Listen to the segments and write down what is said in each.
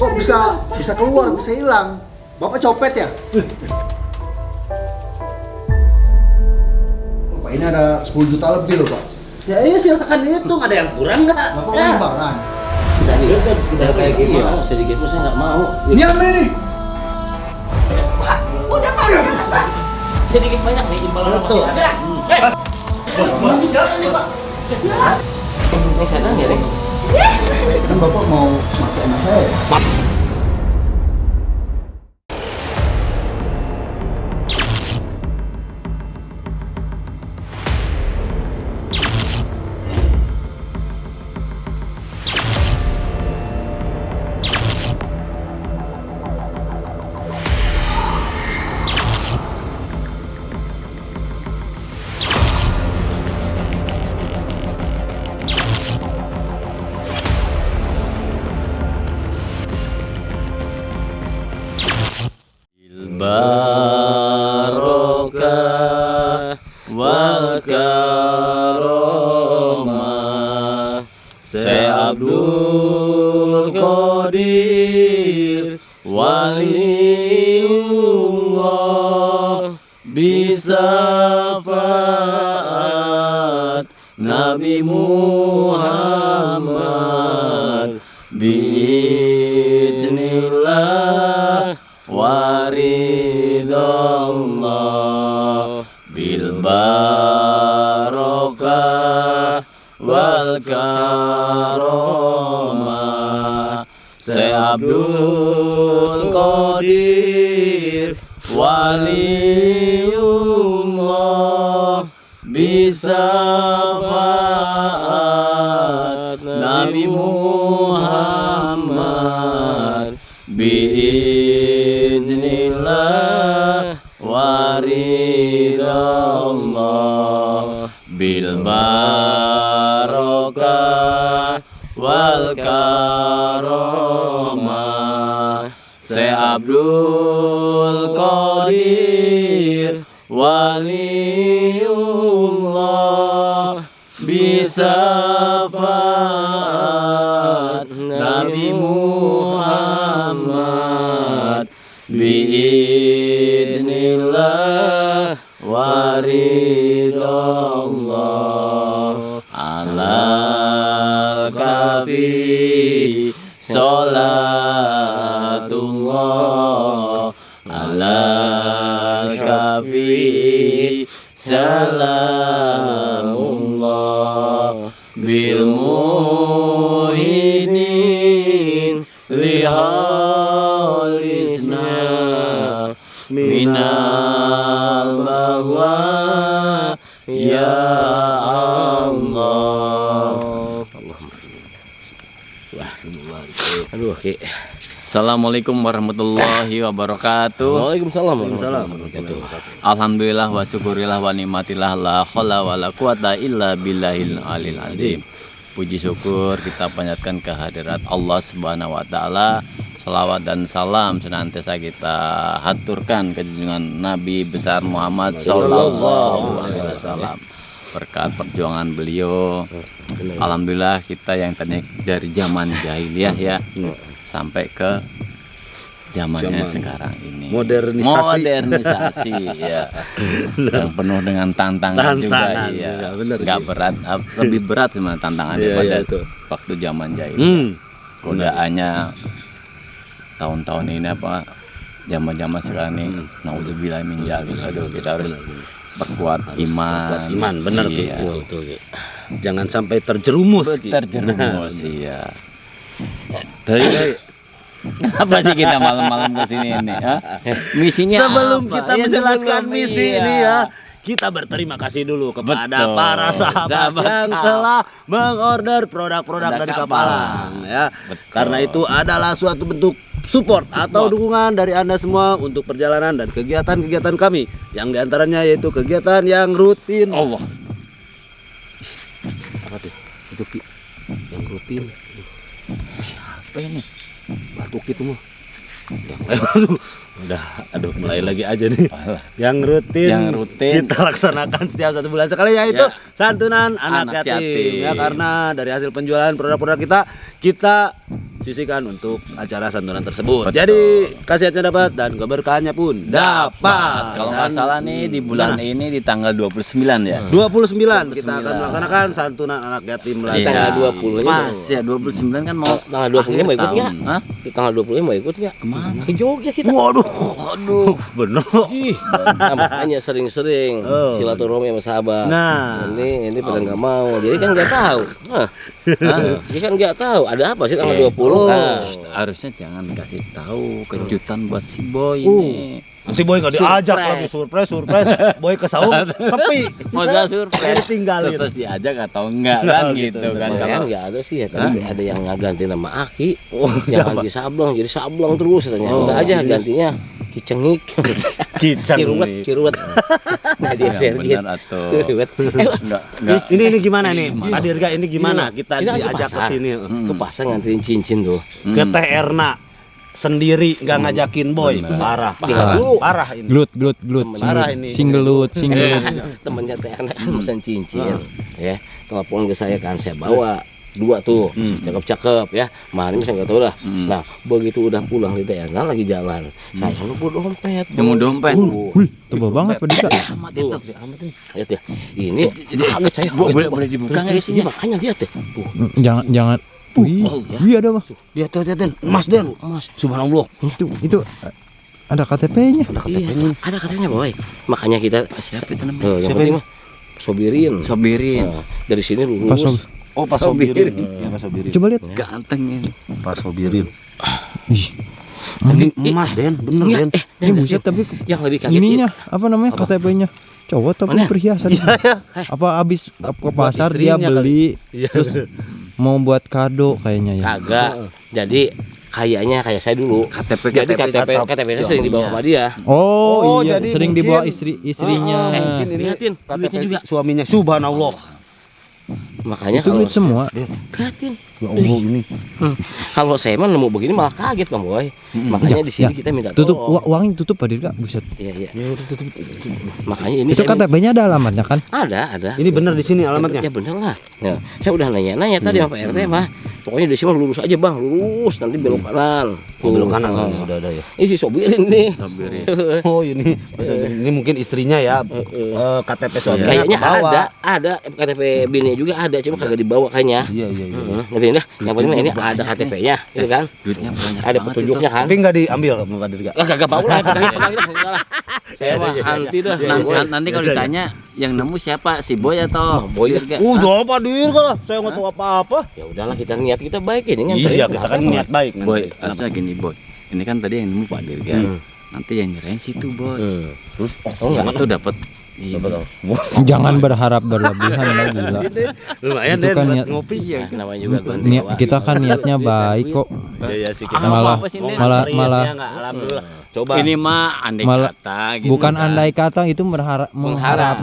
Kok bisa keluar, bisa hilang? Bapak copet ya? Oh, Pak, ini ada 10 juta lebih loh, Pak. Ya iya silakan hitung, ada yang kurang nggak? Bapak Ya. imbangan. Kita kayak gini ya, sedikit pun saya nggak mau. Ini apa ini? Udah Pak. Sedikit banyak nih imbalan Betul. masih ada. Ini siapa nih, Pak? Ini sadar ya, Rek? Kan Bapak mau mati anak saya. Barokah wal karomah Syekh Abdul Qadir waliullah bisafaat Nabi Muhammad biiznillah waridallah bil barokah wal karomah Syekh Abdul Qadir waliullah bisafaat Nabi Muhammad biiznillah waridallah bil barokah wal karomah Syekh Abdul Qadir waliullah bisafaat Nabi Muhammad biiznillah waridallah alal kafi sholatullah alal kafi salamullah bil muhinin lihalisna minal bahwa ya Allah. Aduh, oke. Assalamualaikum warahmatullahi wabarakatuh. Waalaikumsalam warahmatullahi wabarakatuh. Alhamdulillah wa syukurillah wa nikmatillah la haula wa la quwata illa billahil alil azim. Puji syukur kita panjatkan kehadirat Allah Subhanahu wa taala. Salawat dan salam senantiasa kita haturkan ke junjungan Nabi besar Muhammad sallallahu alaihi wasallam. Berkat perjuangan beliau, alhamdulillah kita yang tadinya dari zaman jahiliyah ya sampai ke zamannya sekarang ini modernisasi ya yang penuh dengan tantangan juga ya nggak berat, lebih berat sebenarnya tantangannya pada waktu zaman jahiliyah. Godaannya tahun-tahun ini apa zaman-zaman sekarang ini naudzubillah min dzalik. Aduh, kita harus perkuat iman benar tuh. Jangan sampai terjerumus iya. Dari kenapa sih kita malam-malam kesini ini ya? Misinya sebelum apa? kita Ya, menjelaskan sebelum, misi iya. ini ya, kita berterima kasih dulu kepada Betul. para sahabat yang telah mengorder produk-produk dari Kapalang ya. Betul. Karena itu adalah suatu bentuk support atau dukungan dari Anda semua untuk perjalanan dan kegiatan-kegiatan kami, yang diantaranya yaitu kegiatan yang rutin. Allah. Apa tuh? Itu Ki, yang rutin. Siapa ini? Batuk itu mah. Aduh, mulai lagi aja nih. Yang rutin kita laksanakan setiap 1 bulan sekali, yaitu santunan anak yatim. Ya, karena dari hasil penjualan produk-produk kita sisihkan untuk acara santunan tersebut. Jadi khasiatnya dapat dan keberkahannya pun dapat. Kalau nggak salah nih di bulan ini di tanggal 29 ya. 29 kita akan melaksanakan santunan anak yatim Iya. Tanggal 20-nya Pas ya 29 kan mau tanggal 20-nya mau ikut akhir nggak? tahun. Hah? Di tanggal 20-nya mau ikut nggak? Kemana? Ke Jogja kita. Waduh, bener. Ih, nah, makanya sering-sering Oh. silaturahmi sama sahabat. Nah, Ini pada nggak mau, jadi kan nggak tahu. Nah, jadi kan nggak tahu ada apa sih tanggal 20. Oh. Nah, Harusnya jangan kasih tahu kejutan buat si boy ini. nanti boy nggak diajak Surprise. lagi surprise. Boy ke saung sepi. Masa surprise Ditinggalin. Terus diajak atau enggak kan Nah, gitu gitu. kan kan kalau nggak ada sih ya, tapi ada yang nggak ganti nama Aki. Jangan ganti Sablong, jadi Sablong terus katanya. Udah aja gantinya Kicengik. Kicang Kiruwet. Nah, dia yang Sergit. benar atau Kiruwet. enggak Ini gimana nih, Pak Dirga? Ini gimana kita Kita diajak ke pasar. sini Ke pasar nganterin cincin tuh. ke Teh Erna sendiri nggak ngajakin boy, Bener. parah, Tinggal dulu. parah ini. Glut. Parah ini. Singgelut. Temennya teh anak kan mesen cincin, ya. Telepon ke saya kan, saya bawa 2 tuh, cakep-cakep ya. Mahal saya nggak tahu lah. Nah, begitu udah pulang di daerah lagi jalan, saya lupa dompet. Nemu dompet. Wih, tebal banget Pak Dika. Amat itu. Amat nih. Lihat ya. Ini kaget saya. Boleh dibuka nggak Ini isinya? makanya lihat ya. Tuh, Jangan. Wih, wih ada Mas. Lihat tuh, Den, emas Den, emas. subhanallah. Itu ada KTP-nya. Iya, ada katanya boy. Makanya kita Siapa itu namanya? yang penting mah sobirin. Sobirin. Nah, dari sini Pas lurus. Oh, Pak Sobirin. Ya, Pak Sobirin. Coba lihat. Ganteng ini. Pak Sobirin. Ih, Tapi emas Den, bener Den. ini buset tapi Yang lebih kaget ininya apa namanya KTP-nya cowok tapi Mana? perhiasan. Apa abis ke pasar dia istrinya beli terus mau buat kado kayaknya ya. kagak. Jadi kayaknya kayak saya dulu. Jadi KTP saya sering dibawa sama dia. Oh, iya, jadi sering mungkin- dibawa istrinya. mungkin ini Lihatin duitnya KTP juga. suaminya, subhanallah. Makanya Itu kalau duit semua. lihatin. Ya Allah ini. Kalau saya mah nemu begini malah kaget Bang Boy. Makanya di sini kita minta Tutup tolong. uangnya tutup Pak Dirga, buset. Iya. Makanya ini Itu saya KTP-nya ada alamatnya kan? ada. Ini bener di sini alamatnya. Ya bener lah. Ya, saya udah nanya tadi sama Pak RT mah. Pokoknya di sini mah lurus aja Bang, lurus nanti belok kanan. Oh, belok kanan. Tuh. Udah ada ya. Ini si Sobirin nih. Sobirin. Oh, ini mungkin istrinya ya. KTP suaminya Kayaknya kebawa. ada KTP bini juga ada, cuma kagak dibawa kayaknya. Iya. Ngerti dah. Yang penting ini ada KTP-nya, gitu kan? Duitnya banyak Ada banget petunjuknya kan? Tapi nggak diambil sama Pak Dirga. Lah kagak bau lah, enggak lah. Saya mah anti dah. itu. Nanti kalau ditanya yang nemu siapa? Si Boy atau Boy. Dirga? Jangan Pak Dirga lah. Saya nggak tahu apa-apa. Ya udahlah kita niat kita baik ini kan. Iya, kita kan niat baik. Boy, harusnya gini Boy. Ini kan tadi yang nemu Pak Dirga. Nanti yang nyerahin situ Boy. Terus Yang itu dapat. Iya. Jangan berharap berlebihan lah gila. Lumayan Itu deh kan buat niat- ngopi ya. namanya juga ganti Niat bawa. kita kan niatnya baik kok. Iya sih Malah- apa sih, Den? malah- alhamdulillah. Coba. Ini mah andai Malah- kata gitu. Bukan kan. andai kata itu mengharap. Mengharap.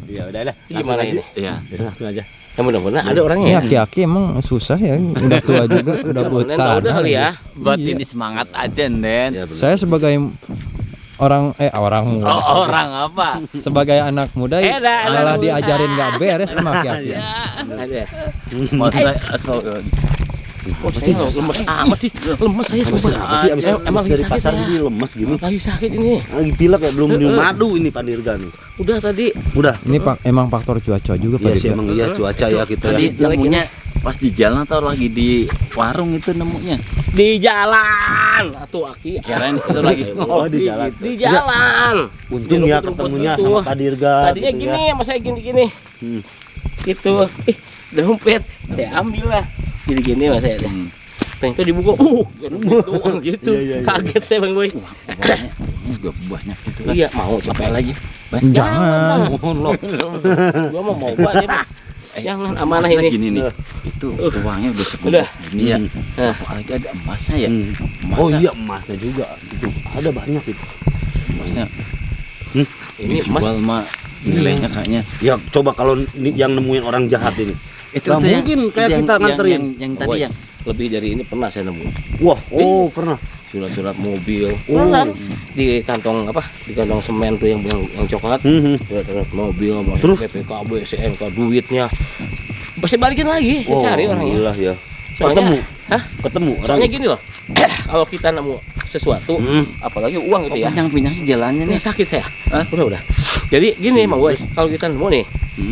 Iya, udah lah. Gimana ini? Iya. Langsung aja. Yang mudah-mudahan ada orangnya Ini ya. aki-aki emang susah ya, udah tua juga, udah buta. Mudah-mudahan udah kali ya. Buat Iya. ini semangat aja, Den. Saya sebagai orang muda, Orang apa? sebagai anak muda malah diajarin nggak beres sama aki-aki. Ada. Masa asal Oh, saya lemes amat sih. Lemes saya sumpah. Emang lagi dari sakit pasar ya. ini lemes gini. Lagi sakit ini. Lagi pilek ya, belum minum madu ini Pak Dirga nih. Udah tadi Udah. Ini emang faktor cuaca juga Pak Iya sih Dirga. emang iya cuaca ya kita tadi ya. nemunya pas di jalan atau lagi di warung itu nemunya. di jalan. Atuh Aki. Kirain di situ lagi. Oh, di jalan. Di jalan. Untung ya ketemunya Itu. sama Pak Dirga. Tadinya gitu gini ya. sama saya gini-gini. Gitu. Dompet saya ambil lah. Gini-gini mas saya. Pengen tuh dibuka. Gitu. Kaget saya Bang Boy. Juga banyak gitu kan. Iya, mau capek lagi. Jangan. Gua mau banget ya. Jangan amanah Maksudnya ini. gini nih. Itu uangnya udah segitu. Udah. Ini ya. Nah. Apalagi ada emasnya ya. Emasnya, Oh iya emasnya juga. Itu ada banyak itu. emasnya Ini emas dijual mah nilainya kayaknya. Ya coba kalau yang nemuin orang jahat ini. Itu Nggak tuh yang- mungkin kayak yang- kita nganterin. yang tadi Boy, yang lebih dari ini pernah saya nemu. Wah, oh pernah. Surat-surat mobil. Oh. Di kantong apa? Di kantong semen tuh yang coklat. Surat-surat mobil, Terus? PPKB, SNK, duitnya. Masih balikin lagi, saya cari orangnya. Alhamdulillah ya. Soalnya, Ketemu. Hah? Ketemu Soalnya orang. gini loh, kalau kita nemu sesuatu, apalagi uang gitu ya, Pinjang sih jalannya ini nih. sakit saya. Udah. Jadi gini, Mang Boy, kalau kita nemu nih,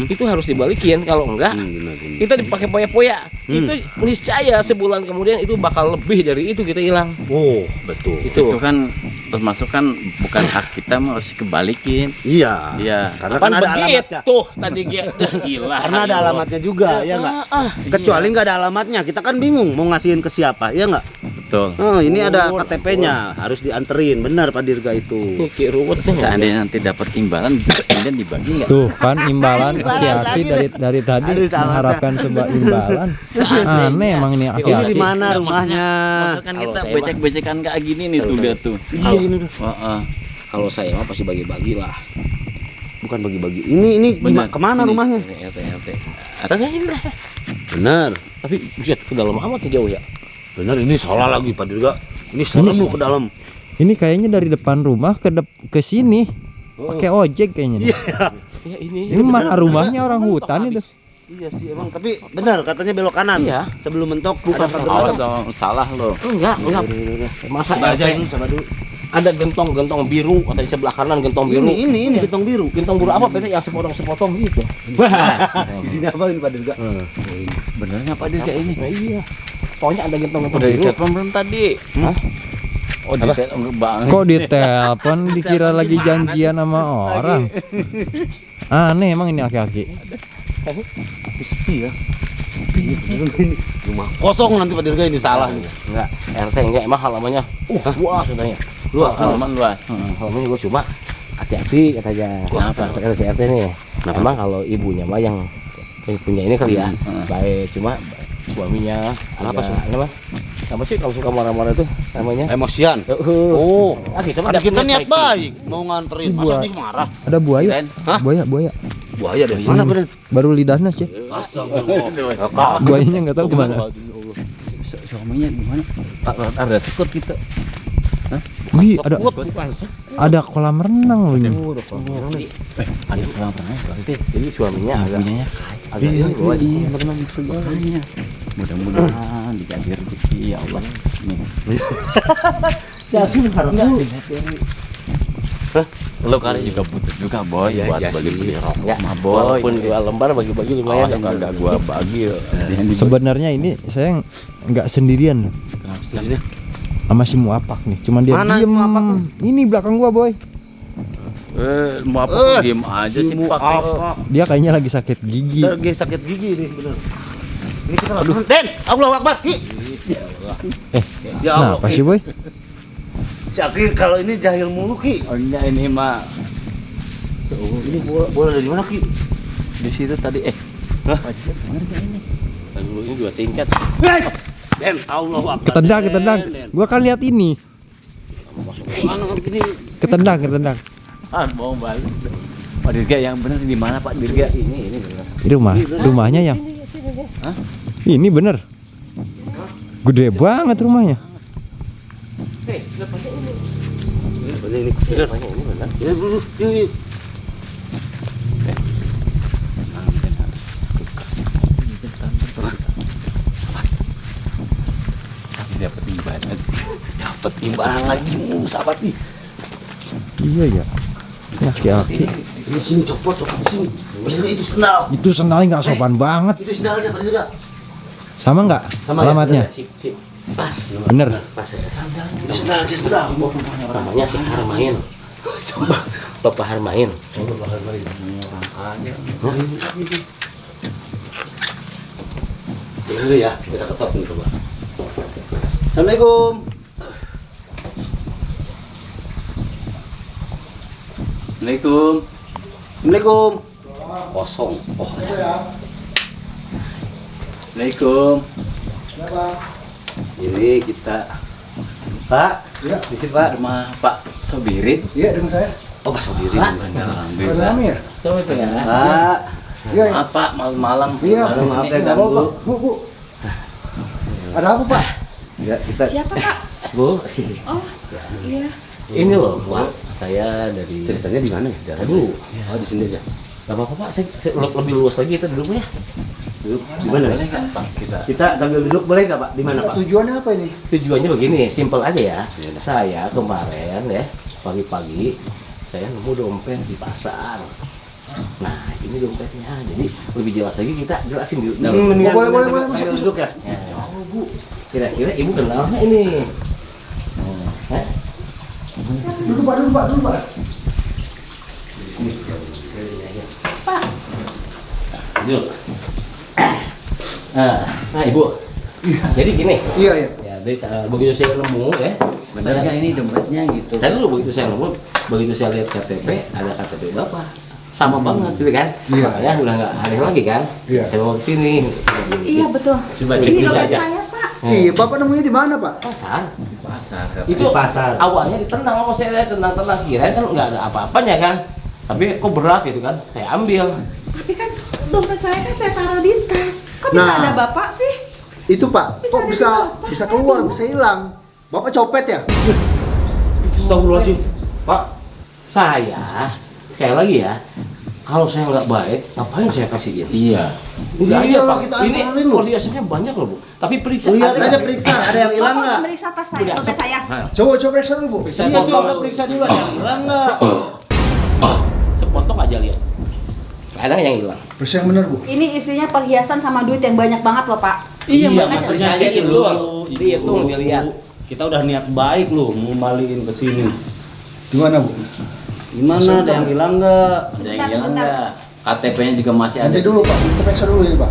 itu harus dibalikin. Kalau enggak, Benar. kita dipakai poya-poya. Itu niscaya sebulan kemudian itu bakal lebih dari itu kita hilang. Oh, betul. Itu kan termasuk kan bukan hak kita, harus dikembalikin. Iya. Iya. Karena Kan kan ada alamatnya. begitu tadi dia hilang. Karena ada alamatnya juga, ya enggak? Kecuali nggak ada alamatnya, kita kan bingung mau ngasihin ke siapa, ya nggak? Betul. Oh, ini ada KTP-nya, harus dianterin. Benar Pak Dirga itu. Kayak ruwet nih. Seandainya nanti dapat imbalan, presiden dibagi nggak? Tuh kan imbalan aki-aki dari tadi Aduh, salah. mengharapkan sebuah imbalan. Aneh emang ini Ini aki-aki. di mana Nggak, rumahnya? Maksudnya kan Kalau kita saya becek-becekan kayak gini nih tuh dia tuh. Iya, ini udah. Heeh. Kalau saya mah pasti bagi-bagi lah. Bukan bagi-bagi. Ini Benar. kemana Sini. rumahnya? RT. Atasnya ini lah. Benar. Tapi buset ke dalam amat ya, jauh ya. Benar, ini salah lagi Pak Dirga. Ini serem lu ke dalam. Ini kayaknya dari depan rumah ke sini. Pakai ojek kayaknya. nih. Ya ini. Ini mana rumahnya orang hutan itu. Iya sih emang, tapi benar katanya belok kanan. Iya. Sebelum mentok bukan Pak Dirga. Awas dong, salah lo. Enggak. Masa Coba aja RT dulu coba dulu. ada gentong biru atau di sebelah kanan gentong biru. Ini gentong biru. Gentong biru apa Pak? Yang sepotong-sepotong gitu. Isinya apa ini Pak Dirga? Benernya Pak Dirga ini. Nah, iya. Pokoknya ada gentong-gentong Udah biru. ditelepon belum tadi? Hah? Oh, ditelepon banget. Kok ditelepon dikira lagi janjian sama orang. Aneh emang ini aki-aki. Rumah kosong nanti Pak Dirga ini salah nih. Enggak, RT enggak emang halamannya. Wah, katanya. Luas, halaman luas. Halamannya gua cuma hati-hati katanya. Kenapa? Kata si RT nih. Emang kalau ibunya mah yang punya ini kali ya. Baik, cuma suaminya Kenapa, agak- apa sih kalau suka marah-marah itu namanya? Emosian. Oh, kita mah Ada kita niat niat baik mau nganterin. Masa Buat. dia marah? Ada buaya. Kirain. Buaya. Buaya deh. Mana bener? Baru lidahnya sih. Astagfirullah. Buayanya nggak tahu kemana. Suaminya gimana? Ada takut gitu. Wih, ada kolam renang loh ini. Ada orang pernah berarti Jadi suaminya agak punyanya agak ini gua makanya. Mudah-mudahan dikasih rezeki ya Allah. Nih. Lo kali juga butuh juga boy Iya, buat iya beli sih. rokok ya, mah boy. walaupun 2 lembar bagi-bagi lumayan. Oh, kagak gua bagi. Sebenarnya ini saya nggak sendirian loh. Sama si Muapak nih. Cuman dia Mana diem. Muapak? Ini belakang gua, boy. Mau apa diem aja sih Pak. Apa? Dia kayaknya lagi sakit gigi. Lagi sakit gigi nih bener. Ini kita lagi. Den, Allahu Akbar, Ki. Ya Allah, Kenapa Ki. sih, boy? Si Aki kalau ini jahil mulu, Ki. Oh enggak, ini mah Ini bola dari mana, Ki? di situ tadi Dulu ini 2 tingkat. Den, Allahu Akbar. Ketendang. Den. Gua kan lihat ini. Mana ini? Ketendang. mau balik. Pak Dirga yang benar di mana Pak Dirga? Ini benar. Rumahnya yang. Hah? Ini bener. Gede banget rumahnya. Ini bener. Ini benar. Ya dulu, yuk. Dapat imbalan. Dapat imbalan lagi sahabat nih. Iya ya. Aki-aki. Ini sini copot sini. Ini itu sendal. Itu sendalnya nggak sopan banget. Itu sendalnya Pak Dirga. Sama nggak alamatnya? Sip. Pas. Bener. Pas ya. Itu sendal. Namanya si Harmain. Bapak Harmain. Dulu ya, kita ketok nih coba. Assalamualaikum. Assalamualaikum. Assalamualaikum. Kosong. Oh, ya. Assalamualaikum. Ini kita Pak, Ya. di sini Pak. Rumah Pak Sobirin. Iya, dengan saya. Oh, Pak Sobiri. Alhamdulillah. Amir. Coba itu ya. Pak, Iya, iya. Maaf Pak, malam-malam. Iya. Aduh, maaf ya, Ini ganggu. Apa, Pak? Bu. Ada apa, Pak? ya kita Siapa Kak? Bu, Oh, iya. ini loh, Pak. Saya dari ceritanya di mana ya? Aduh, Oh, di sini aja. Gak apa-apa Pak, saya lebih luas lagi itu duduknya. Duduk di mana? Kita sambil duduk boleh nggak Pak? Di mana Pak? Tujuannya apa ini? Tujuannya begini, simpel aja ya. Saya kemarin ya pagi-pagi saya nemu dompet di pasar. Nah ini dompetnya, jadi lebih jelas lagi kita jelasin dulu. Boleh, Sambil duduk ya. Oh Bu, kira-kira ibu kenal nggak ini? Hah? Dulu Pak. Pak. Duduk. Nah ibu, jadi gini. Iya. Ya, begitu saya nemu ya. Benar ini dompetnya gitu. Tadi dulu begitu saya nemu, begitu saya lihat KTP, ada KTP bapak, sama banget gitu kan. Iya. Makanya udah nggak aneh lagi kan. Iya. Saya bawa ke sini. Iya betul. Coba cek Ini bisa dompet aja. saya Pak. Iya, Bapak nemunya di mana, Pak? Pasar. Pasar. Itu Di pasar. awalnya ditendang sama saya, tenang kirain kan nggak ada apa-apanya kan. Tapi kok berat gitu kan, saya ambil. Tapi kan dompet saya kan saya taruh di tas. Kok bisa Nah. ada Bapak sih? Itu, Pak. Kok bisa keluar, bisa hilang? Bapak copet ya? Astagfirullahaladzim. Pak, Saya, sekali lagi ya, kalau saya nggak baik, ngapain saya kasih ini? Iya. Udah Iya, aja Pak, kita ini anterin loh. perhiasannya banyak loh Bu. Tapi periksa lihat ada aja nggak? periksa, ada yang hilang Bapak nggak? meriksa tas saya, Udah, dompet saya. Nah, Coba periksa dulu, Bu. periksa Iya, potong. coba periksa dulu ada yang hilang nggak? Sepotong aja lihat. Ada yang hilang. Periksa yang benar, Bu. Ini isinya perhiasan sama duit yang banyak banget loh Pak. Iya, Iya, makanya maksudnya saya cek dulu. dulu. Dihitung, dilihat. Kita udah niat baik loh, mau balikin ke sini. Gimana, Bu? Gimana, ada yang hilang nggak? Ada yang hilang nggak? KTP-nya juga masih ada. Nanti dulu, Pak. Kita periksa dulu ini, Pak.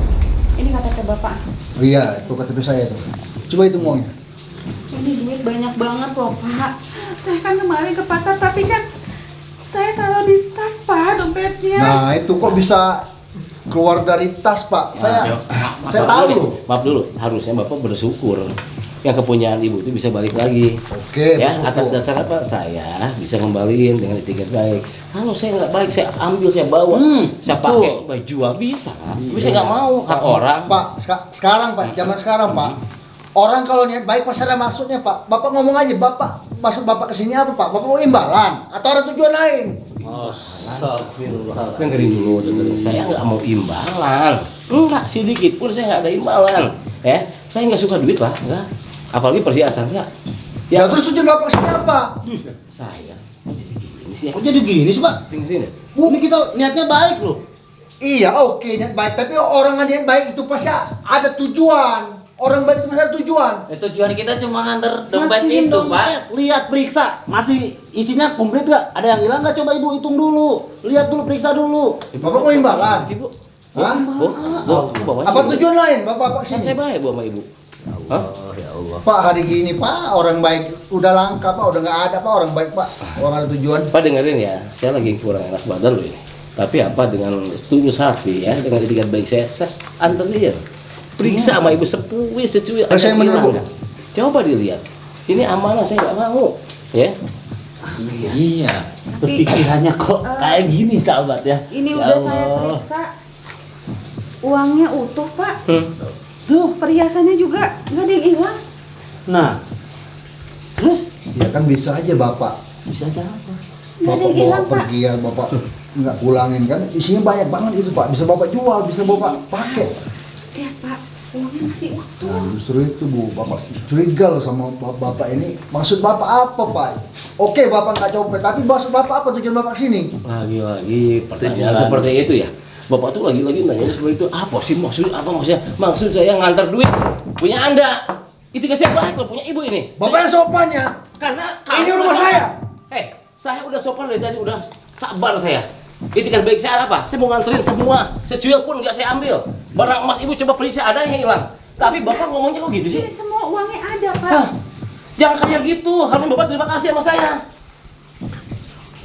Ini KTP Bapak. Oh iya, itu KTP saya tuh. Coba hitung uangnya. Ini duit banyak banget loh Pak. Saya kan kemarin ke pasar tapi kan saya taruh di tas Pak dompetnya. Nah, itu kok bisa keluar dari tas, Pak? Saya tahu loh. Maaf dulu, harusnya Bapak bersyukur yang kepunyaan ibu itu bisa balik lagi. Oke, Ya, bersyukur. atas dasar apa? Saya bisa ngembaliin dengan etiket baik. Kalau saya nggak baik, saya ambil, saya bawa, saya pakai, saya jual bisa. Tapi saya nggak mau hak orang. Pak, sekarang Pak, zaman sekarang Pak. Orang kalau niat baik pasti ada maksudnya, Pak. Bapak ngomong aja, maksud Bapak kesini apa, Pak? Bapak mau imbalan atau ada tujuan lain? Astagfirullahaladzim. Dengerin dulu, dengerin. Saya nggak mau imbalan. Enggak, sedikit pun saya nggak ada imbalan. Ya, saya nggak suka duit Pak, enggak. Apalagi perhiasan enggak. Ya, terus tujuan Bapak kesini apa? Saya. Kok jadi gini sih Pak? Dengerin ya. Ini kita niatnya baik loh. Iya, oke, niat baik. Tapi orang niat baik itu pasti ada tujuan. Orang baik itu pasti ada tujuan. Tujuan kita cuma nganter dompet Masihin itu, Pak. dompet. Lihat, periksa. Masih isinya komplit nggak? Ada yang hilang nggak? Coba Ibu hitung dulu. Lihat dulu, periksa dulu. Bapak mau imbalan? Sih, Bu. Hah? Bu, bawa Apa tujuan lain Bapak Kan kesini? saya baik Bu sama Ibu. Hah? Pak, hari gini Pak, orang baik udah langka Pak, udah nggak ada Pak orang baik Pak. Orang ada tujuan. Pak dengerin ya, saya lagi kurang enak badan loh ini. Tapi apa dengan tulus hati ya, dengan etikat baik saya anterin. Periksa sama ibu sepuwi secuil. ada Periksa yang bener, hilang Bu. nggak? Coba dilihat. Ini amanah saya nggak mau. Ya. Iya. Tapi Pikirannya kok kayak gini sahabat ya. ini Ya udah saya Allah. periksa. Uangnya utuh Pak. Tuh, Perhiasannya juga nggak ada yang hilang. Nah, terus ya kan bisa aja Bapak. bisa aja apa? Nggak ada Bapak yang bawa hilang Pak. pergi ya Bapak nggak pulangin kan? Isinya banyak banget itu Pak. Bisa Bapak jual, bisa Bapak pakai. Lihat Pak, uangnya masih utuh. Nah justru itu Bu, Bapak curiga loh sama Bapak ini. Maksud Bapak apa Pak? Oke Bapak nggak copet, tapi maksud Bapak apa tujuan Bapak sini? Lagi-lagi pertanyaan Tujuan. seperti itu ya. Bapak tuh lagi-lagi nanya seperti itu. Apa sih maksudnya? Apa maksudnya? Maksud saya ngantar duit punya Anda. Itu kasih baik loh punya ibu ini. Bapak yang sopan ya? Karena Ini rumah saya. Saya udah sopan dari tadi, udah sabar saya. Itu kan baik saya apa? Saya mau nganterin semua. Secuil pun nggak saya ambil. Barang emas ibu coba periksa ada yang hilang. Tapi bapak ngomongnya kok gitu sih? Ini semua uangnya ada Pak. Hah? Jangan kayak gitu. Harus bapak terima kasih sama saya.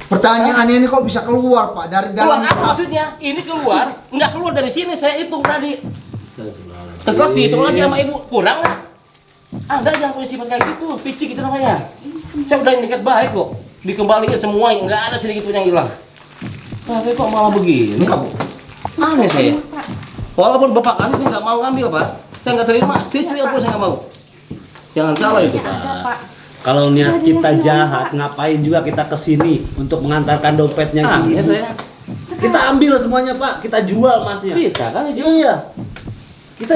Pertanyaan ini kok bisa keluar Pak dari Keluar dalam apa maksudnya? Ini keluar, nggak keluar dari sini. Saya hitung tadi. Terus dihitung lagi sama ibu. Kurang nggak? Anda jangan punya sifat kayak gitu. Picik itu namanya. Saya udah niat baik kok. Dikembalikan semua, nggak ada sedikit pun yang hilang. Tapi kok malah begini? Ini kamu. Aneh saya. Pak. Walaupun bapak kami saya nggak mau ngambil Pak. Saya nggak terima. Secuil pun saya nggak mau. Jangan salah itu Ada Pak. Pak. Kalau niat Tadi kita yang jahat, hilang, ngapain juga kita kesini untuk mengantarkan dompetnya Ah, sini? ya saya Kita ambil semuanya Pak, kita jual emasnya. bisa kan itu? Iya. Kita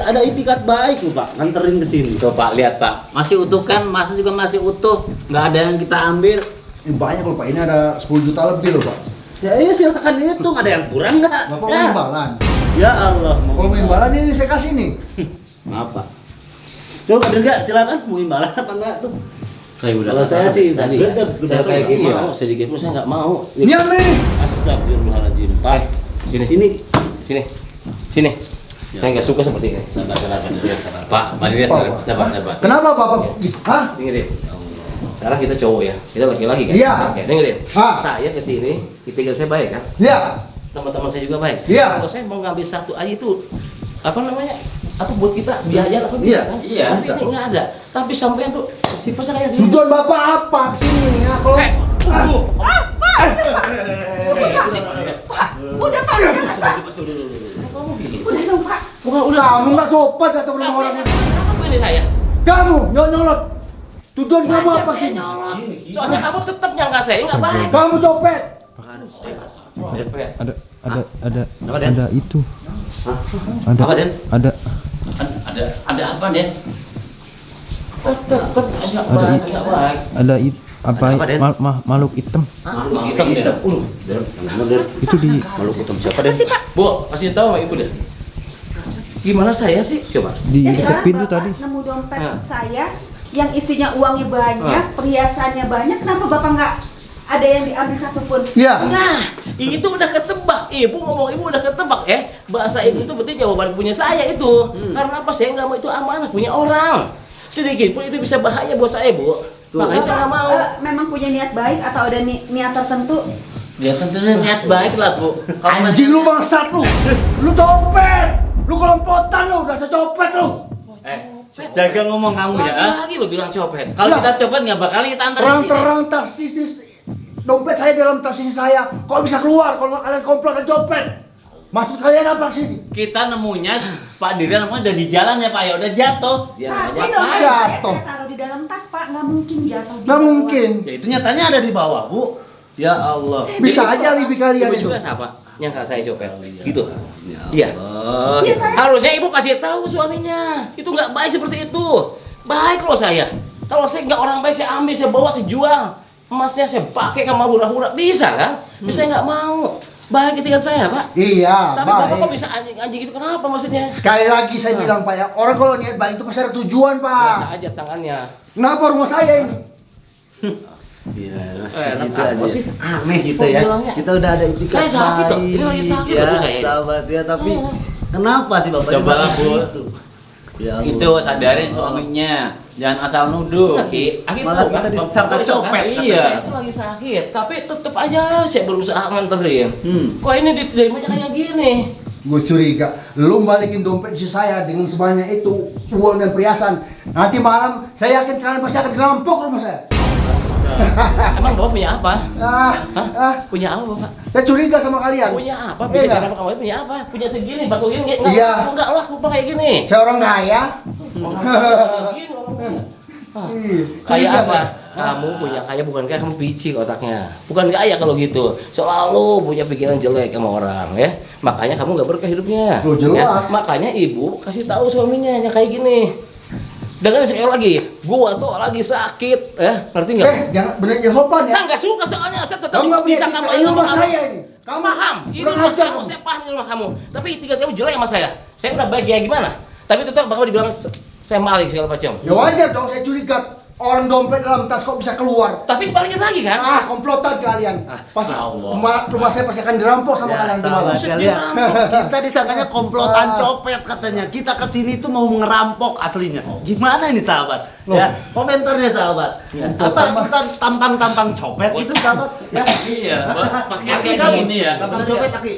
ada itikat baik loh Pak, nganterin ke sini. Tuh Pak, lihat Pak. Masih utuh kan? Masih juga masih utuh. Nggak ada yang kita ambil. Ini banyak loh Pak, ini ada 10 juta lebih loh Pak. Ya iya silakan hitung, ada yang kurang nggak? Bapak mau Ya. imbalan. Ya Allah. Kalau mau imbalan ini saya kasih nih. Maaf Pak. Coba Kadir nggak? Silakan mau imbalan apa enggak tuh? Saya udah Kalau saya sih tadi gedeg, saya kayak gedeg. gitu mau sedikit pun saya nggak mau. Diam nih. Astagfirullahaladzim Pak. Sini, Ini sini. Saya nggak suka seperti ini. Sabar. Pak, mari dia sabar. Kenapa Bapak? Hah? Dengerin. Sekarang kita cowok ya, kita laki-laki kan? Iya. Oke, dengerin. Ah. Saya kesini, tinggal saya baik kan? Iya. Teman-teman saya juga baik. Iya. Kalau saya mau ngambil satu aja itu, apa namanya? Apa buat kita biaya apa bisa Iya. kan? Iya, Tapi bisa. ini nggak ada. Tapi sampai tuh sifatnya kayak gini. Tujuan Bapak apa kesini ya? Kalau Udah Pak, Kamu gini. udah dong Pak. Bukan udah. kamu nggak sopan kata rumah orang. Apa ini saya? Kamu nyolot. Tujuan kamu Wajar apa saya sih? nyolot. Soalnya kamu tetap nyangka saya nggak baik. Kamu copet. Ada itu. Ada Apa, Den? ada Ada apa, Den? Tetap nggak baik, nggak baik. ada apa Apa, Den? makhluk hitam makhluk hitam Den. Den. itu di Makhluk hitam siapa Den? Bu, kasih tahu sama ibu deh. Gimana saya sih? Coba. di Jadi dekat orang pintu Bapak tadi. nemu dompet Ah. saya yang isinya uangnya banyak, perhiasannya banyak. Kenapa Bapak nggak ada yang diambil satupun? Iya. Nah, itu udah ketebak. Ibu ngomong ibu udah ketebak ya. Bahasa ibu itu berarti jawaban punya saya itu. Karena apa? Saya nggak mau itu amanah punya orang. Sedikit pun itu bisa bahaya buat saya, Bu. Makanya saya nggak mau. Memang punya niat baik atau ada niat tertentu? Ya tentu saja niat baik lah, Bu. Kalau Anjing lu bangsat lu. Lu copet. Lu kelompotan lu, dasar copet lu. jaga ngomong kamu ya. Lagi lo bilang copet. Kalau Lah. kita copet nggak bakal kita antar di sini. Terang-terang tas isi dompet saya dalam tas isi saya. Kok bisa keluar kalau kalian komplot dan copet? Maksud kalian apa sih? Kita nemunya Pak Dirian nemunya udah di jalan ya Pak, ya udah jatuh. Dia Tapi aja. dompet saya jatuh. taruh di dalam tas Pak, nggak mungkin jatuh. di Nggak bawah. mungkin. Ya itu nyatanya ada di bawah Bu. Ya Allah. Bisa aja alibi kalian Ibu itu. juga siapa? Yang saya copet. Gitu. Iya. Allah. Iya saya. Harusnya ibu kasih tahu suaminya. Itu nggak baik seperti itu. Baik loh saya. Kalau saya nggak orang baik, saya ambil, saya bawa, saya jual. Emasnya saya pakai sama hura-hura. Bisa kan? Bisa nggak mau. Baik etikat saya, Pak. Iya, Tapi Bapak kok baik. bisa anjing-anjing gitu? Kenapa maksudnya? Sekali lagi saya bilang Pak ya, orang kalau niat baik itu pasti ada tujuan Biasa Pak. aja tangannya. Kenapa rumah saya ini? Iya, Enak gitu apa aja. sih? Aneh kita Kok ya. bilangnya? Kita udah ada itikat Saya sakit loh. baik. Ini lagi sakit ya, loh, Bu, saya ini. sahabat ya, tapi Oh. kenapa sih Bapak? Coba lah, Bu. Ya, Allah. Itu sadarin suaminya. Jangan asal nuduh. Aki Malah tahu kita kan? disangka Bapak itu copet, kan? katanya. Iya. Saya itu lagi sakit, tapi tetap aja saya berusaha nganterin. Kok ini diterimanya kayak gini? Gue curiga, lu balikin dompet isi saya dengan sebanyak itu uang dan perhiasan. Nanti malam saya yakin kalian pasti akan ngerampok rumah saya. Emang Bapak punya apa? Ah, Hah? Punya apa Bapak? saya curiga sama kalian. Punya apa? Bisa Iya. kenapa kamu punya apa? Punya segini, batu gini, enggak, Iya. enggak lah, lupa kayak gini. Saya orang kaya. Orang kayak gini, orang kaya. Ah, Ih, Kayak curiga apa? saya. Kamu punya kaya bukan kaya, kamu picik otaknya. Bukan kaya kalau gitu. Selalu punya pikiran jelek sama orang, ya. Makanya kamu nggak berkah hidupnya. Oh, jelas. Ya? Makanya ibu kasih tahu suaminya yang kayak gini. Dengan sekali lagi, gua tuh lagi sakit, ya, ngerti nggak? Jangan bener yang sopan ya. Saya nggak suka soalnya, saya tetap Kamu nggak punya bisa etika, kamu ini ini rumah kamu. saya ini. Kamu paham? Ini kurang rumah ajar kamu, kamu. saya paham ini rumah kamu. Tapi tinggal kamu jelek sama saya. Saya udah baik ya gimana? Tapi tetap bakal dibilang saya maling segala macam. Ya wajar dong, saya curiga orang dompet dalam tas kok bisa keluar. Tapi balikin lagi kan? Ah, komplotan kalian. Pasti Allah. rumah saya pasti akan dirampok sama Ya, kalian sahabat gimana? kalian. Kita disangkanya komplotan copet katanya. Kita kesini tuh mau ngerampok aslinya. Gimana ini sahabat? Loh. Ya, komentarnya sahabat. Apa kita tampang-tampang copet itu sahabat? Ya. Iya, pakai Aki kayak kamu. gini ya. Tampang copet Aki.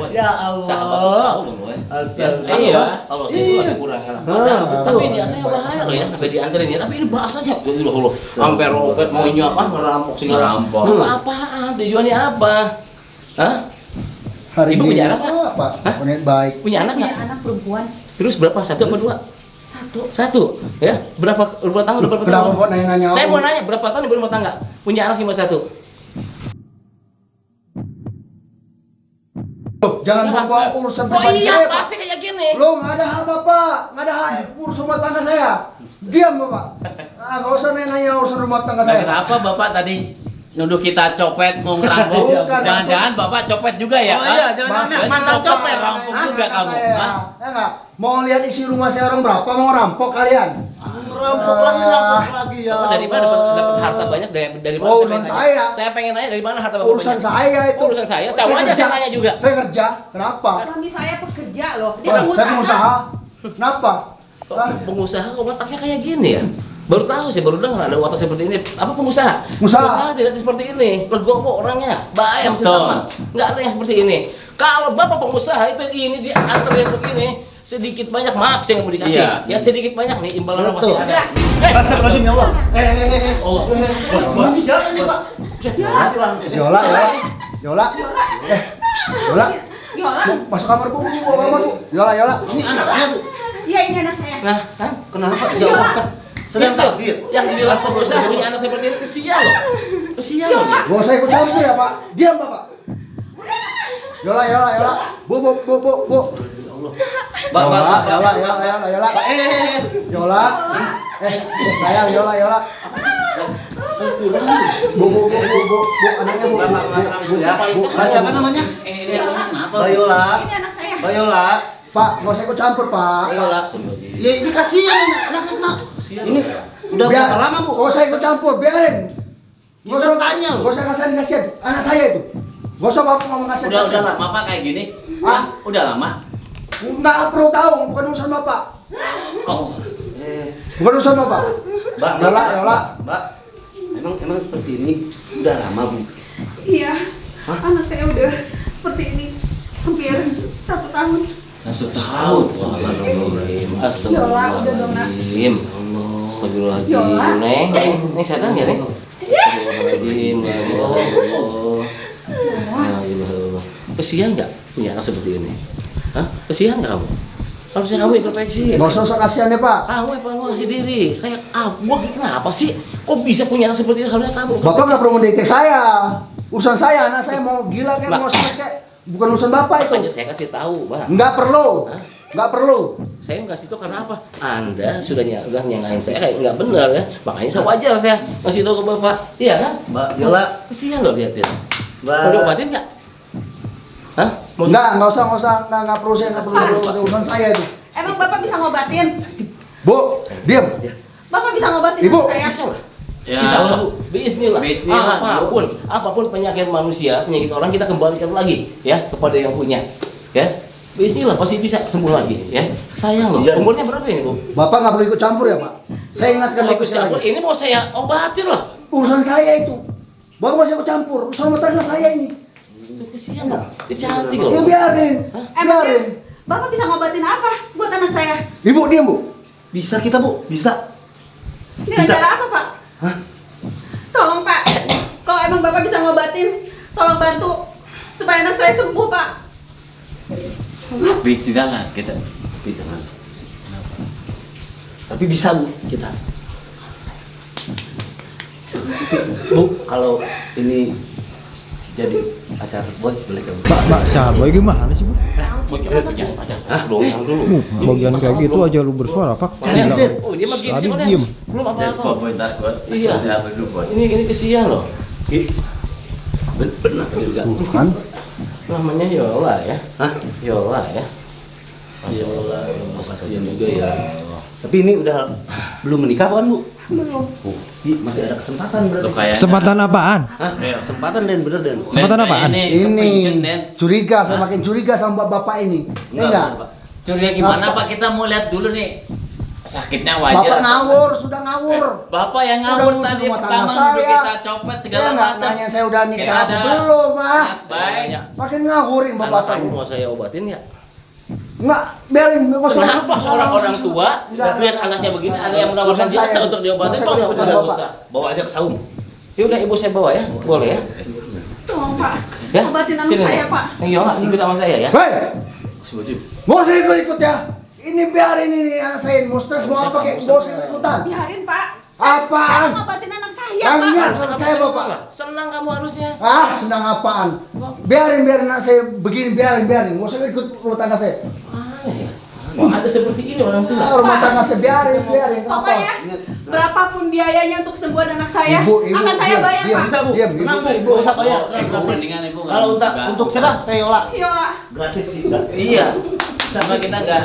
Ya Sahabat tuh Allah. tahu bang gue. Astaga. Iya, kalau saya itu Iya. lagi kurang enak. Ah, Tapi betul. dia saya bahaya loh ya, sampai dianterin ya. Tapi ini bahasanya, Allah, sampai robek mau apa ngerampok segala. Ngerampok. Apaan? Tujuannya apa? Hah? Hari Ibu ini punya anak nggak? apa? Hah? Niat baik. Punya anak Punya nggak? anak perempuan Terus berapa? Satu apa dua? satu. Satu, ya? Berapa rumah tangga? Berapa Kenapa tahun? kok nanya-nanya Saya aku? mau nanya berapa tahun ibu rumah tangga? Punya anak cuma satu. jangan bawa urusan pribadi iya, saya, Pak. pasti kayak gini. Lo nggak ada hak Bapak, nggak ada hak urusan rumah tangga saya. Diam Bapak. Nggak usah nanya urusan rumah tangga Nah, saya. kenapa Bapak tadi nuduh kita copet mau ngerampok? Bukan, Jangan-jangan Bapak copet juga ya? Oh iya, Hah? jangan-jangan Mas, mantan copet. Rampok juga Anak kamu. saya. Hah? Ya nggak? Mau lihat isi rumah saya orang berapa? Mau rampok kalian? Rampok lagi ya. Bapak dari mana dapat harta banyak dari mana? Oh, saya pengen urusan tanya. saya. Saya pengen nanya dari mana harta Bapak Urusan banyak? saya itu. Urusan saya. Sama aja saya nanya juga. Saya kerja. Kenapa? Suami saya pekerja loh. Dia Saya pengusaha. pengusaha. Kenapa? Hah? Pengusaha kok otaknya kayak gini ya? Baru tahu sih, baru dengar ada watak seperti ini. Apa pengusaha? Pengusaha. tidak seperti ini. Legowo orangnya, bayar masih Betul. sama. Nggak ada yang seperti ini. Kalau bapak pengusaha itu ini diantar yang begini, sedikit banyak maaf saya nggak mau dikasih. Iya. Ya sedikit banyak nih imbalan Betul. masih ada. Udah. Astagfirullahaladzim ya Allah. Allah. Ini siapa ini Pak? Yola. Yola. Yola. Yola. Masuk kamar Bu, bawa kamar Bu. Yola. Ini anaknya Bu. Iya ini anak saya. Nah, kan? Kenapa? Ya Allah. Sedang Itu, sakit. yang dibilang pengusaha punya anak seperti ini kesian loh. Kesian loh. Gak usah ikut campur ya Pak. Diam Bapak. Yola. Bu. Mbak. Yola. Yola. Sayang Yola. Bu, anaknya Bu. Bu ya. Mbak siapa namanya? Bayola. Ini anak saya. Bayola. Pak, gak usah ikut campur Pak. Bayola. Ya ini kasihan ini anaknya kena. Ini udah berapa lama Bu? Gak usah ikut campur, biarin. Gak usah Kita tanya loh. Gak usah kasihan anak saya itu. Gak usah Bapak ngomong Udah lama Pak kayak gini? Ah? Udah lama? Nggak perlu tahu, bukan urusan Bapak. Oh. Bukan urusan Bapak. Mbak, Yola. Mbak. Emang seperti ini udah lama Bu. Iya. Anak saya udah seperti ini hampir 1 tahun. 1 tahun. Astagfirullahaladzim. Yola, udah dong, Nak. Astagfirullahaladzim. Yola. Neng sadar nggak Neng? Astagfirullahaladzim. Ya Allah. Ya Allah. Kesian nggak punya anak seperti ini? Hah? Kesian nggak kamu? Harusnya kamu introspeksi. Gak usah kasihan ya Pak. Kamu evaluasi diri. Kayak gua kenapa sih? Kok bisa punya anak seperti ini? Harusnya kamu. Bapak nggak perlu mendidik saya. Urusan saya, anak saya mau gila kayak Mbak. mau stres kayak. Bukan urusan Bapak itu. Makanya saya kasih tahu, Pak. Nggak perlu. Hah? Nggak perlu. Saya ngasih tahu karena apa? Anda udah nyangkain saya kayak nggak benar ya. Makanya saya wajar saya ngasih tahu ke Bapak. Iya kan? Mbak Yola. Kesian loh lihat ya. Mbak. Mau diobatin nggak? Hah? Mau Nggak usah. Nggak perlu saya, nggak perlu. Ada urusan saya itu. Emang Bapak bisa ngobatin? Bu, diam. Bapak bisa ngobatin Ibu. anak saya? bisa lah. Ya. Bisa lah, Bu. Bismillah. Bismillah, Bu. Apapun penyakit manusia, penyakit orang kita kembalikan lagi ya kepada yang punya. Ya. Bismillah pasti bisa sembuh lagi ya. Sayang loh. Umurnya berapa ini, Bu? Bapak nggak perlu ikut campur ya Pak. Saya ingatkan Kalau Bapak ikut campur, sekali. ini mau saya obatin loh. Urusan saya itu. Bapak nggak usah ikut campur. Urusan rumah tangga saya ini. Kesian loh. Dia cantik loh. Ya biarin. Emangnya Biarin. Bapak bisa ngobatin apa buat anak saya? Ibu diam Bu. Bisa kita Bu? Bisa. Dengan Bisa. cara apa Pak? Hah? Tolong Pak, kalau emang Bapak bisa ngobatin, tolong bantu supaya anak saya sembuh Pak. Beristirahat kita. Tapi jangan. Tapi bisa Bu kita. Tapi Bu kalau ini jadi acara boy boleh kan? Mbak, cabai gimana sih, Bu? Bagaimana punya pacar? Hah? Dong yang dulu. Bagian kayak gitu aja lu bersuara, Pak. Saya Bilang, oh dia mah gini tadi sih Pak. diem. Belum Kok apa-apa. boy takut? Iya. Siapa dulu boy? Ini kesian loh. Ih, benar juga. Kan? Namanya Yola ya. Hah? Yola ya. Masya Allah, kasihan juga ya. Tapi ini udah belum menikah kan Bu? Belum. Masih ada kesempatan berarti. Tuh kayak Kesempatan apaan? Hah? Kesempatan Dan bener Dan. Kesempatan apaan? Ini curiga, saya makin curiga sama bapak ini. Enggak. Pak. Curiga gimana Apa? Pak? Kita mau lihat dulu nih. Sakitnya Bapak wajar. ngawur, sudah ngawur. Bapak yang Udah ngawur ngurus tadi rumah pertama tangga nuduh saya. kita copet segala Dia nggak macam. nanya saya udah nikah Kayak ada belum, Pak. Baik. Makin ngawurin Anak bapak kamu ini. mau saya obatin ya? Nggak, biarin. nggak usah. Kenapa seorang orang tua Nggak. lihat anaknya begini ada yang menawarkan Urusan jasa saya. untuk diobatin Urusan kok saya, nggak urusan nggak Bapak. usah? Bawa aja ke saung. Ya udah ibu saya bawa ya, boleh ya? Tolong Pak, Ya. obatin anak Sini, saya Nek. Pak. Nih Yola ikut sama saya ya. Hei, Sebajim. mau saya ikut ya. Ini biarin ini anak saya mau stres mau apa kayak mau saya ikutan. Biarin Pak. Apaan? Saya mau ngobatin anak saya. Iya, Yang Pak. niat percaya bapak. Senang kamu harusnya. Ah, senang apaan? Biarin anak saya begini, biarin. Nggak usah ikut rumah tangga saya. Aneh ya. Kok ada seperti ini orang tua? Ah, rumah tangga saya biarin. Pokoknya berapapun biayanya untuk kesembuhan anak saya Ibu, akan saya bayar, diam, Pak. Bisa bu, Diam, tenang bu, ibu. nggak usah bayar. Ibu, mendingan ibu nggak- Kalau nggak- untuk siapa? Teh Yola, Iya. gratis kita. Iya, sama kita nggak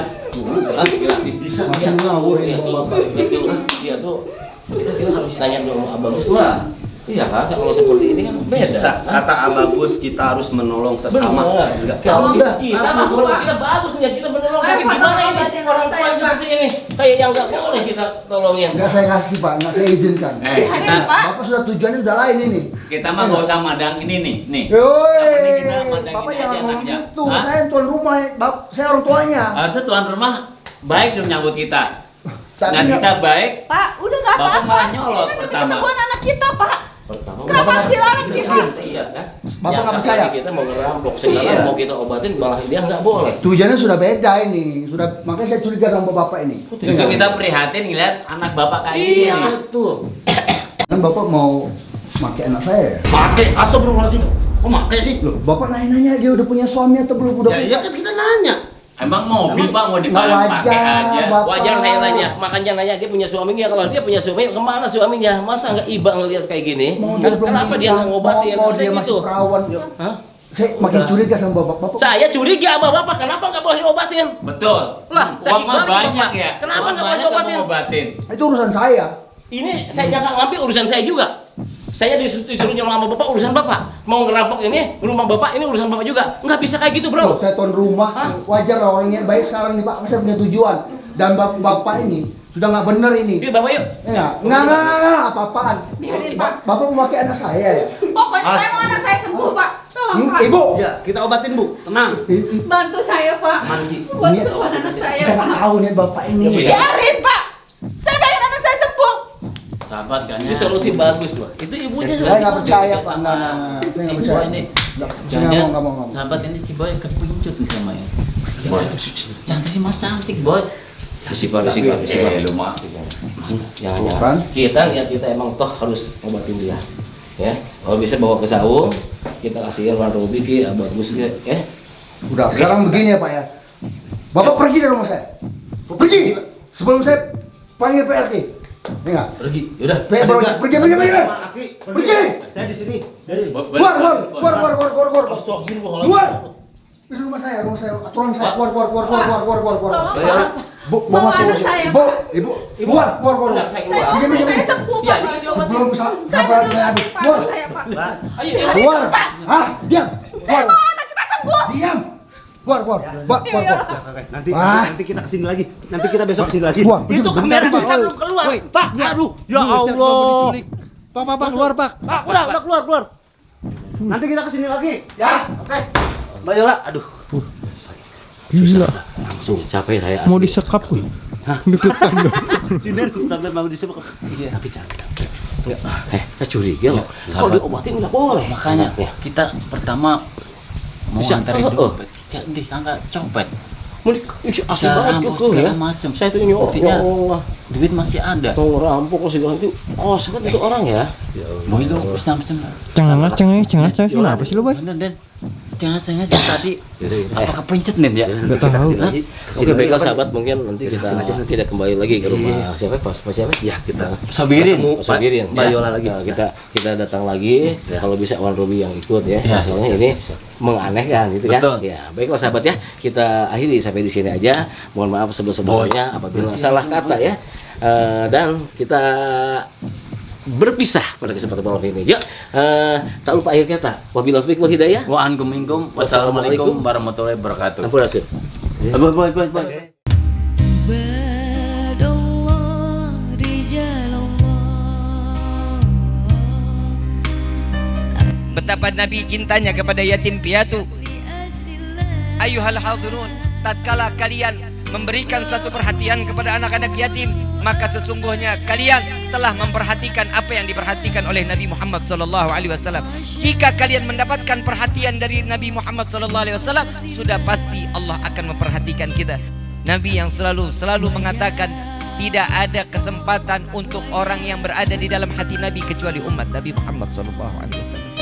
gratis. Masih ngawur ini bapak. Iya tuh. Kita harus tanya dulu Abang Gus lah. Iya kan, kalau seperti ini kan beda. Bisa, kata Abagus kita harus menolong sesama. Benar. Enggak. Kalau Udah, kita harus mah menolong. kita bagus nih, kita menolong. Ayo, Tapi Pak, gimana tolong ini obatin orang anak tua saya, seperti ini? Kayak yang nggak boleh kita tolongin. Nggak saya kasih pak, nggak saya izinkan. Kita Pak. Bapak sudah tujuannya udah lain ini. kita mah nggak usah madang ini nih. Yoi, Yang penting kita mandangin bapak aja jangan ngomong anaknya. gitu. Hah? Saya tuan rumah, saya orang tuanya. Harusnya tuan rumah baik dong nyambut kita. Tapi Nah nggak- kita baik, Pak, udah nggak Bapak apa-apa. malah Ini nyolot kan demi pertama. kesembuhan anak kita, Pak. Pertama, Kenapa harus dilarang sih, Pak? Iya kan? Bapak Yang nggak katanya percaya? kita mau ngerampok, sekarang Iya. mau kita obatin malah dia nggak boleh. Tujuannya sudah beda ini, sudah makanya saya curiga sama bapak ini. justru kita prihatin ngeliat anak bapak kayak gini. Iya betul. Kan bapak mau pakai anak saya ya? Pakai, astagfirullahaladzim. Kok pakai sih? Loh, bapak nanya dia udah punya suami atau belum? Udah Ya punya? iya kan kita nanya. Emang mobil pak mau Nggak dipakai aja. Bapak. Wajar saya nanya, makanya nanya dia punya suaminya. Kalau dia punya suami, kemana suaminya? Masa nggak iba ngelihat kayak gini? Mau dia belum Kenapa dia nikah, nggak ngobatin? Mau Ada dia gitu. masih perawan. Hah? Saya makin curiga sama bapak. Bapak Saya curiga sama bapak, kenapa nggak boleh diobatin? Betul. Lah, saya Uang mah gimana banyak Bapak? ya. Kenapa Uang nggak boleh banyak diobatin? kamu ngobatin? itu urusan saya. Ini saya jangan ngambil urusan saya juga. Saya disuruh nyolong sama bapak, urusan bapak. Mau ngerampok ini, rumah bapak ini urusan bapak juga. Nggak bisa kayak gitu, Loh, bro. saya tuan rumah, Hah? wajar lah orangnya baik sekarang nih pak. Saya punya tujuan. Dan bapak ini sudah nggak bener ini. Yuk, bapak yuk. Ya, nggak, apa-apaan. Biarin, Pak. Bapak memakai anak saya ya? Pokoknya saya mau anak saya sembuh, Pak. Tolong, Pak. Ibu, Ya, kita obatin bu, tenang. Bantu saya, Pak. Mandi. Buat Ini- sembuhan anak saya, kita nggak Pak. tahu nih bapak ini. Biarin, Pak. Saya pengen anak saya sembuh. Sahabat kan Ini solusi bagus loh. Itu ibunya Saya nggak percaya pak. sama Nggak, saya si nggak boy percaya. ini. Nggak mau. Sahabat ini si boy kepincut nih sama ya. Cantik sih mas cantik boy. Risiko. Lu mah. Jangan. Bukan. Kita lihat kita emang toh harus obatin dia. Ya, kalau bisa bawa ke saung, kita kasihin Wan Robi ki, bagus ya. Udah, sekarang begini ya pak ya. Bapak pergi dari rumah saya. Pergi. Sebelum saya panggil PRT. Ini nggak? Pergi. Yaudah. Pergi. Pergi. Saya di sini. Dari. Keluar. Astagfirullahaladzim. Keluar. Ini rumah saya, aturan saya. Keluar. Tolong, Saya- Pak. Bu, Bawa masuk. anak saya, Ibu, Pak. ibu, keluar. Saya mau Pergi. anak saya sembuh, Iya, Pak. ini Sebelum Saya sampai belum saya habis. Pak, Keluar. saya, Pak. Ayo, Keluar. Hah? Diam. Saya Keluar. mau anak kita sembuh. Diam. Keluar. Pak, keluar. Nanti kita kesini lagi. Nanti kita besok kesini lagi. Keluar. Itu kamera kita belum keluar. Pak, aduh. Ya Allah. Pak, keluar, Pak. Pak, udah keluar. Nanti kita kesini lagi. Ya, oke. Mbak Yola, aduh. Gila, langsung capek saya. mau asli. disekap wih. Deketan dong. Sini sampai mau disebut. Iya, tapi cantik. Saya curiga loh. Kalau diobatin nggak boleh. Makanya Ya. kita pertama mau Bisa. antarin Oh, oh. dompet. Jadi angkat copet. Asli Bisa banget rampok gitu segala ya. macem. Saya tuh nyolong. Buktinya- Ya Allah. Duit masih ada. Mau ngerampok kok segala itu. Oh, sangat itu orang ya. Mau itu macam Cengah, kenapa sih lu, Boy? Bener Den. Jangan-jangan tadi apa kepencet nih ya? Nggak tahu. Oke, baiklah sahabat, mungkin nanti kita kembali lagi ke rumah siapa Pas siapa? Ya, kita Sobirin. Sobirin. Mbak Yola lagi. Nah, kita datang lagi. Kalau bisa Wan Robi yang ikut ya. Ya, Soalnya ini menganehkan gitu kan. Betul. Ya, baiklah sahabat ya. Kita akhiri sampai di sini aja. Mohon maaf sebesar-besarnya apabila salah kata ya. Dan kita berpisah pada kesempatan malam ini. Ya, tak lupa akhir kata. Wabillahi taufiq wal hidayah. Waalaikumsalam. Wassalamualaikum warahmatullahi wabarakatuh. Ampun Rasul. Boy. Ibadallah rijalallah. Betapa Nabi cintanya kepada yatim piatu. Ayuhal hadhurun, tatkala kalian memberikan satu perhatian kepada anak-anak yatim, maka sesungguhnya kalian telah memperhatikan apa yang diperhatikan oleh Nabi Muhammad SAW. Jika kalian mendapatkan perhatian dari Nabi Muhammad SAW, sudah pasti Allah akan memperhatikan kita. Nabi yang selalu mengatakan, tidak ada kesempatan untuk orang yang berada di dalam hati Nabi kecuali umat Nabi Muhammad SAW.